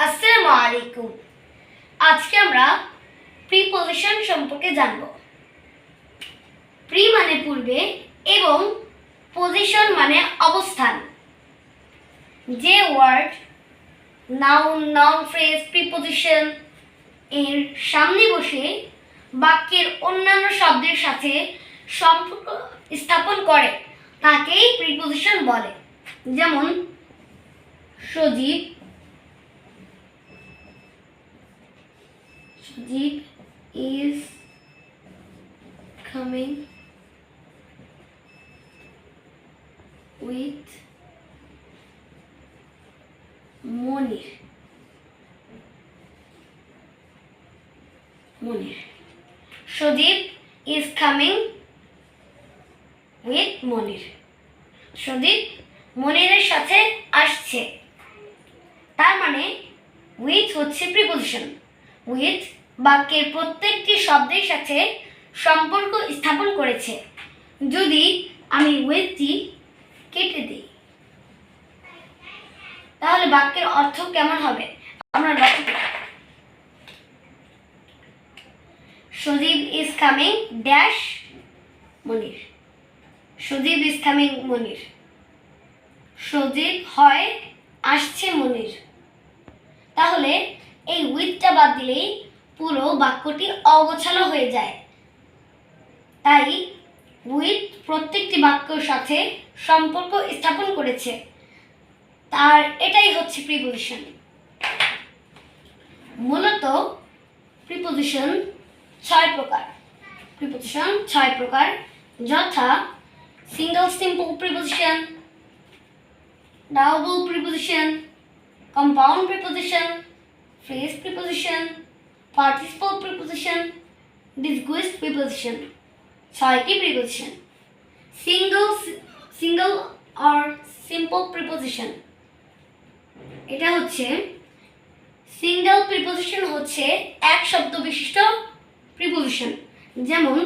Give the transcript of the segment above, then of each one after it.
আসসালামু আলাইকুম। আজকে আমরা প্রিপজিশন সম্পর্কে জানব। প্রি মানে পূর্বে এবং পজিশন মানে অবস্থান। যে word noun, noun phrase, preposition এর সামনে বসে বাক্যের অন্যান্য শব্দের সাথে সম্পর্ক স্থাপন করে তাকেই প্রিপজিশন বলে। যেমন সজীব is coming with Monir. Shodip is coming with Monir. Shodip মনিরের সাথে আসছে। তার মানে with হচ্ছে প্রিপজিশন। with বাক্যের প্রত্যেকটি শব্দের সাথে সম্পর্ক স্থাপন করেছে। যদি আমি উইথটি কেটে দিই তাহলে বাক্যের অর্থ কেমন হবে আমরা লক্ষ্য করি। Sajib is coming dash Monir. Sajib is coming Monir. Sajib হয় আসছে মনির। তাহলে এই উইথটা বাদ দিলেই পুরো বাক্যটি অগোছালো হয়ে যায়। তাই উইথ প্রত্যেকটি বাক্যের সাথে সম্পর্ক স্থাপন করেছে। তার এটাই হচ্ছে প্রিপজিশন। মূলত প্রিপজিশন 6 প্রকার। প্রিপজিশন 6 প্রকার, যথা single simple preposition, double preposition, compound preposition, phrase preposition, participle preposition, disguised preposition। 6টি preposition। single or simple preposition, এটা হচ্ছে সিঙ্গেল প্রিপজিশন হচ্ছে এক শব্দ বিশিষ্ট প্রিপজিশন। যেমন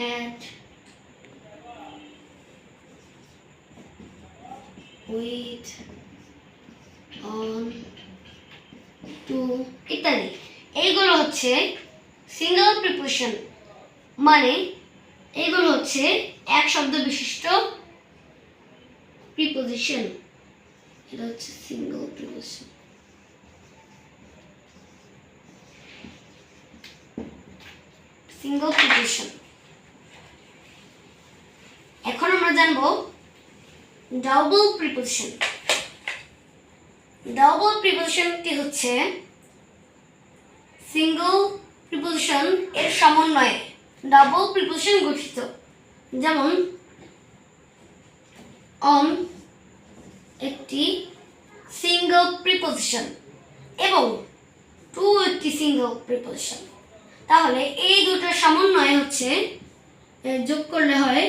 at, with, on, to ইত্যাদি। এইগুলো হচ্ছে সিঙ্গেল প্রিপজিশন, মানে এইগুলো হচ্ছে এক শব্দ বিশিষ্ট প্রিপজিশন। এটা হচ্ছে সিঙ্গেল প্রিপজিশন। Single preposition. এখন আমরা জানবো ডাবল প্রিপজিশন। ডাবল প্রিপজিশনটি হচ্ছে সিঙ্গেল প্রিপজিশন এর সমন্বয়ে ডাবল প্রিপজিশন গঠিত। যেমন অন একটি সিঙ্গেল প্রিপজিশন এবং টু একটি সিঙ্গেল প্রিপজিশন। তাহলে এই দুটোর সমন্বয় হচ্ছে যোগ করলে হয়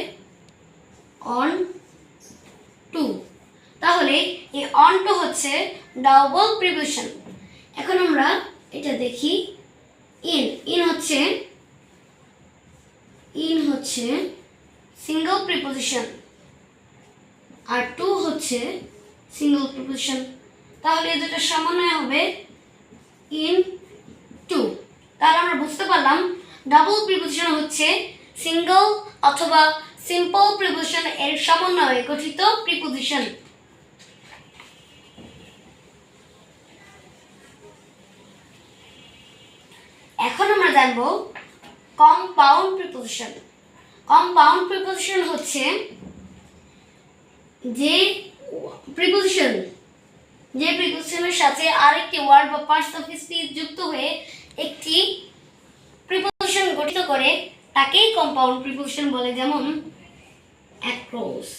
অন টু। তাহলে এই অন টু হচ্ছে ডাবল প্রিপজিশন। এখন আমরা এটা দেখি। ইন হচ্ছে সিঙ্গেল প্রিপজিশন আর টু হচ্ছে সিঙ্গেল প্রিপজিশন। তাহলে এই দুটোর সমন্বয় হবে ইন টু। তাহলে আমরা বুঝতে পারলাম ডাবল প্রিপজিশন হচ্ছে সিঙ্গেল অথবা সিম্পল প্রিপজিশন এর সমন্বয়ে গঠিত প্রিপজিশন। এখন আমরা জানব কম্পাউন্ড প্রিপজিশন। কম্পাউন্ড প্রিপজিশন হচ্ছে যে প্রিপজিশনের সাথে আরেকটি ওয়ার্ড বা পার্টস অফ স্পিচ যুক্ত হয়ে একটি প্রিপজিশন গঠিত করে তাকেই কম্পাউন্ড প্রিপজিশন বলে। যেমন অ্যাক্রস।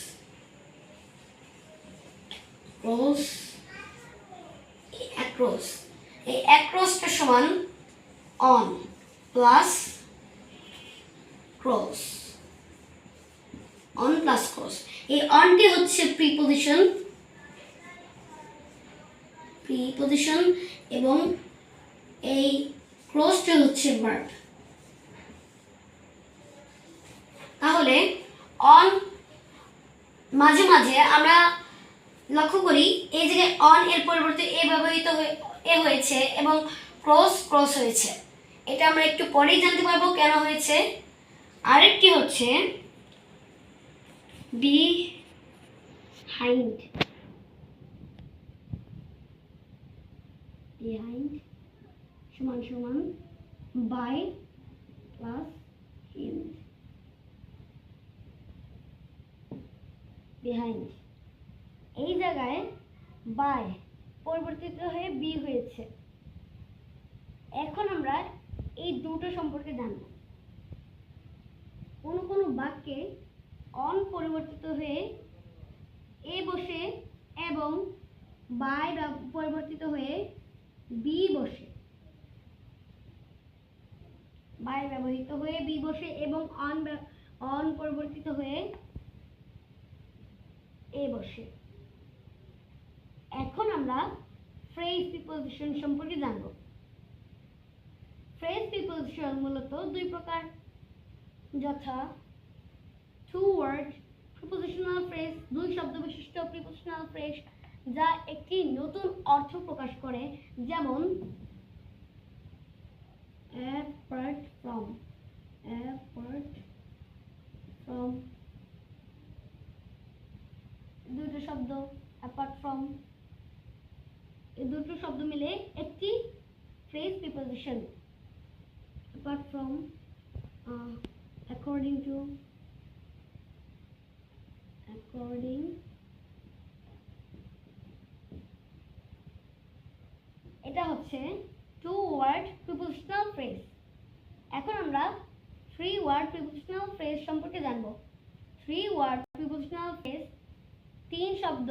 এই অ্যাক্রসটা সমান on plus cross. On plus cross. এই অনটি হচ্ছে প্রিপজিশন এবং এই ক্রসটা হচ্ছে ভার্ব। তাহলে অন মাঝে মাঝে আমরা লক্ষ্য করি এই জায়গায় অন এর পরিবর্তে এ ব্যবহৃত হয়েছে এবং ক্রস ক্রস হয়েছে। এটা আমরা একটু পরেই জানতে পারবো কেন হয়েছে। আরেকটি হচ্ছে বিহাইন্ড, বিহাইন্ড সমান সমান বাই প্লাস হিন্ড, বিহাইন্ড এই জায়গায় বাই পরিবর্তিত হয়ে বি হয়েছে। এখন আমরা এই দুটো সম্পর্কে জানব। কোনো কোনো বাক্যে অন পরিবর্তিত হয়ে এ বসে এবং বাই পরিবর্তিত হয়ে বি বসে, বাই ব্যবহৃত হয়ে বি বসে এবং অন পরিবর্তিত হয়ে এ বসে। এখন আমরা ফ্রেজ প্রিপোজিশন সম্পর্কে জানব। ফ্রেজ প্রিপোজিশন মূলত দুই প্রকার, যথা টু ওয়ার্ড প্রিপোজিশনাল ফ্রেজ, দুই শব্দ বিশিষ্ট প্রিপোজিশনাল ফ্রেজ যা একটি নতুন অর্থ প্রকাশ করে, যেমন apart from, apart from দুটো শব্দ apart from, এই দুটো শব্দ মিলে একটি phrase preposition. apart from, according to, according, এটা হচ্ছে টু ওয়ার্ড প্রিপোজিশনাল ফ্রেজ। এখন আমরা থ্রি ওয়ার্ড প্রিপোজিশনাল ফ্রেজ সম্পর্কে জানব। থ্রি ওয়ার্ড প্রিপোজিশনাল ফ্রেজ তিন শব্দ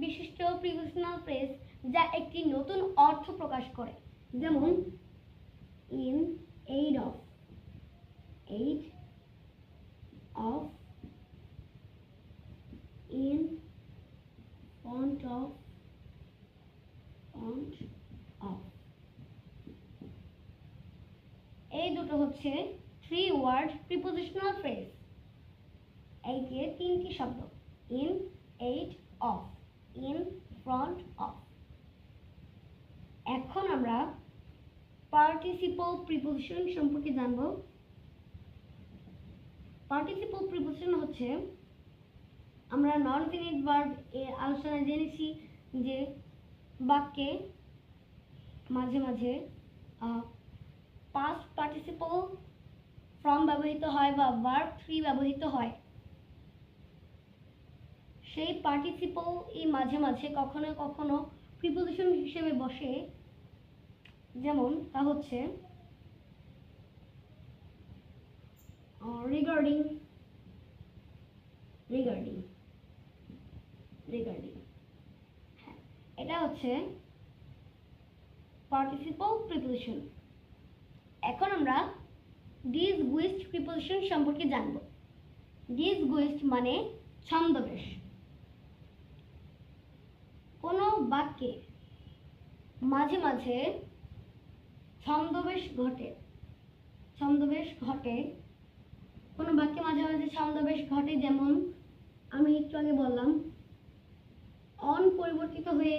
বিশিষ্ট প্রিপোজিশনাল ফ্রেজ যা একটি নতুন অর্থ প্রকাশ করে, যেমন in aid of, aid of, in front of, front of. এই দুটো হচ্ছে থ্রি ওয়ার্ড প্রিপোজিশনাল ফ্রেজ। এই যে তিনটি শব্দ in, aid of, in front of. এখন আমরা পার্টিসিপল প্রিপোজিশন সম্পর্কে জানব। পার্টিসিপল প্রিপোজিশন হচ্ছে, আমরা নন ফিনিট ভার্ব এর আলোচনায় জেনেছি যে বাক্যে মাঝে মাঝে পাস্ট পার্টিসিপল ফ্রম ব্যবহৃত হয় বা ভার্ব থ্রি ব্যবহৃত হয়। সেই পার্টিসিপল এই মাঝে মাঝে কখনো কখনো প্রিপোজিশন হিসেবে বসে, যেমন তা হচ্ছে রিগার্ডিং, রিগার্ডিং, রিগার্ডিং, এটা হচ্ছে পার্টিসিপল প্রিপোজিশন। এখন আমরা ডিসগুইসড প্রিপোজিশন সম্পর্কে জানব। ডিসগুইসড মানে ছন্দবেশ। কোনো বাক্যে মাঝে মাঝে ছন্দবেশ ঘটে, ছন্দবেশ ঘটে, কোনো বাক্যে মাঝে মাঝে ছন্দবেশ ঘটে, যেমন আমি একটু আগে বললাম অন পরিবর্তিত হয়ে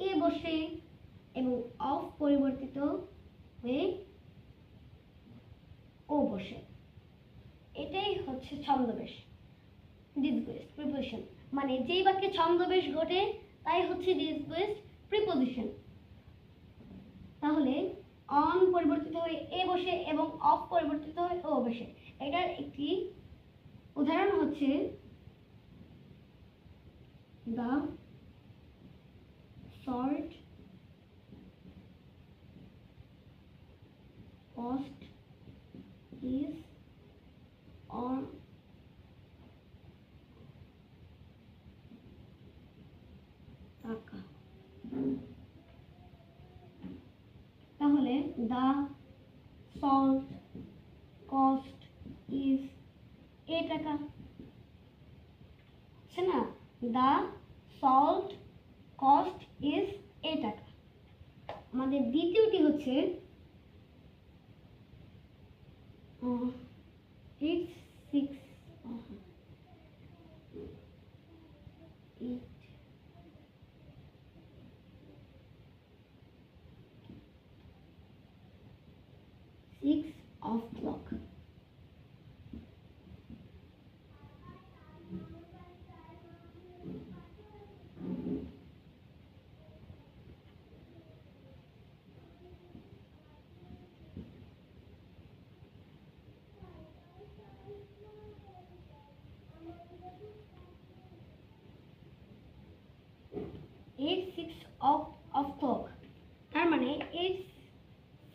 এ বসে এবং অফ পরিবর্তিত হয়ে ও বসে। এটাই হচ্ছে ছন্দবেশ, ডিসগুইসড প্রিপোজিশন। মানে যেই বাক্যে ছন্দবেশ ঘটে তাই হচ্ছে ডিসগুইসড প্রিপোজিশন। তাহলে অন পরিবর্তিত হয়ে এ বসে এবং অফ পরিবর্তিত হয়ে ও বসে। এটার একটি উদাহরণ হচ্ছে the salt cost is on টাকা। তাহলে the salt cost is এ টাকা, আছে না? the salt cost is এ টাকা। আমাদের দ্বিতীয়টি হচ্ছে it's 6 6 of clock. It's 6 of clock. তার মানে it's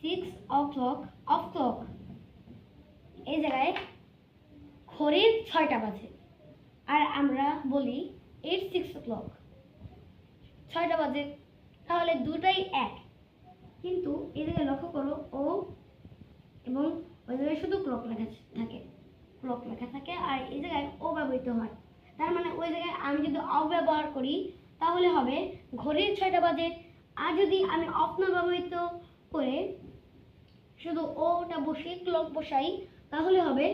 6 o'clock of clock. এই জায়গায় ঘড়ির 6টা বাজে আর আমরা বলি it's 6 o'clock, 6টা বাজে, তাহলে দুটাই এক। কিন্তু এই জায়গায় লক্ষ্য করো ও এবং ওই জায়গায় শুধু ক্লক লেখা থাকে, ক্লক লেখা থাকে আর এই জায়গায় ও ব্যবহৃত হয়। তার মানে ওই জায়গায় আমি যদি অফ ব্যবহার করি তাহলে হবে ঘড়ির 6টা বাজে, আর যদি আমি অফ না ব্যবহৃত করে শুধু ওটা বসিয়ে ক্লক বসাই তাহলে হবে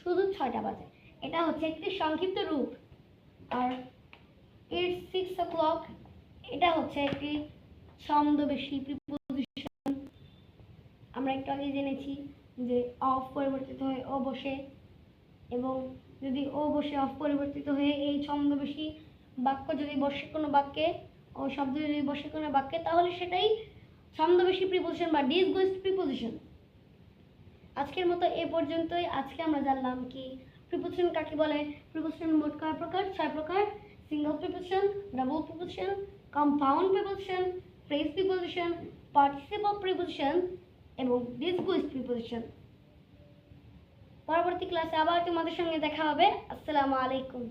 শুধু 6টা বাজে। এটা হচ্ছে একটি সংক্ষিপ্ত রূপ। আর it's 6 o'clock এটা হচ্ছে একটি ছন্দবেশী প্রিপোজিশন। আমরা একটু আগে জেনেছি যে অফ পরিবর্তিত হয়ে ও বসে, এবং যদি ও বসে অফ পরিবর্তিত হয়ে এই ছন্দবেশী বাক্য যদি বসে কোনো বাক্যে, ও শব্দ যদি বসে কোনো বাক্যে, তাহলে সেটাই ছন্দবেশী প্রিপোজিশন বা ডিসগোইস্ট প্রিপোজিশন। আজকের মতো এ পর্যন্তই। আজকে আমরা জানলাম কি প্রিপোজিশন কাকে বলে, প্রিপোজিশন মোট কয় প্রকার, 6 প্রকার: single preposition, double preposition, compound preposition, phrase preposition, participle preposition এবং ডিসগোইস্ট প্রিপোজিশন। পরবর্তী ক্লাসে আবার তোমাদের সঙ্গে দেখা হবে। আসসালামু আলাইকুম।